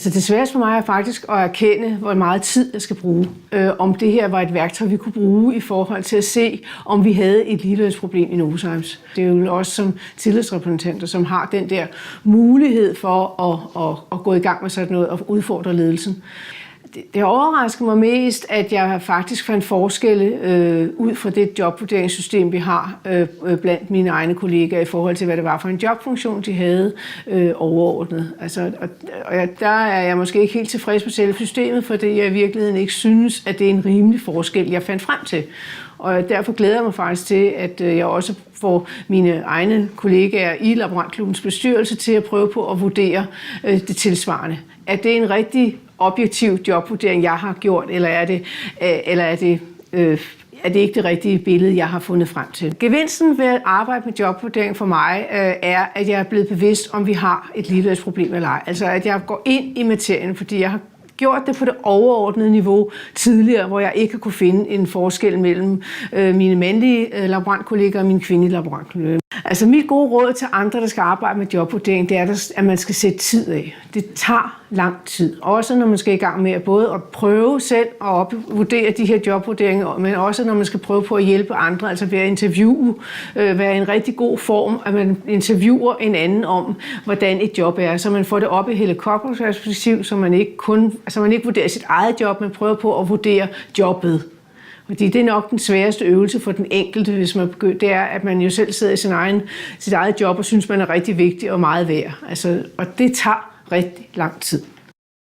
Så det sværeste for mig er faktisk at erkende, hvor meget tid jeg skal bruge. Om det her var et værktøj, vi kunne bruge i forhold til at se, om vi havde et ligelønsproblem i Novozymes. Det er jo også som tillidsrepræsentanter, som har den der mulighed for at gå i gang med sådan noget og udfordre ledelsen. Det overrasker mig mest, at jeg faktisk fandt forskelle ud fra det jobvurderingssystem, vi har blandt mine egne kollegaer i forhold til, hvad det var for en jobfunktion, de havde overordnet. Altså, der er jeg måske ikke helt tilfreds med selve systemet, fordi jeg i virkeligheden ikke synes, at det er en rimelig forskel, jeg fandt frem til. Og derfor glæder jeg mig faktisk til, at jeg også får mine egne kollegaer i Laborantklubbens bestyrelse til at prøve på at vurdere det tilsvarende. Er det en rigtig objektiv jobvurdering, jeg har gjort, eller er det ikke det rigtige billede, jeg har fundet frem til? Gevinsten ved at arbejde med jobvurdering for mig er, at jeg er blevet bevidst, om vi har et ligelønsproblem eller ej. Altså, at jeg går ind i materien, fordi jeg har gjort det på det overordnede niveau tidligere, hvor jeg ikke kunne finde en forskel mellem mine mandlige laborantkolleger og mine kvindelige laborantkolleger. Altså mit gode råd til andre, der skal arbejde med jobvurdering, det er, at man skal sætte tid af. Det tager lang tid. Også når man skal i gang med både at prøve selv at vurdere de her jobvurderinger, men også når man skal prøve på at hjælpe andre, altså ved at interviewe, være en rigtig god form, at man interviewer en anden om, hvordan et job er, så man får det op i helikopterperspektiv, så man ikke vurderer sit eget job, men prøver på at vurdere jobbet. Fordi det er nok den sværeste øvelse for den enkelte, hvis man begynder, det er, at man jo selv sidder i sit eget job og synes, man er rigtig vigtig og meget værd. Altså, og det tager rigtig lang tid.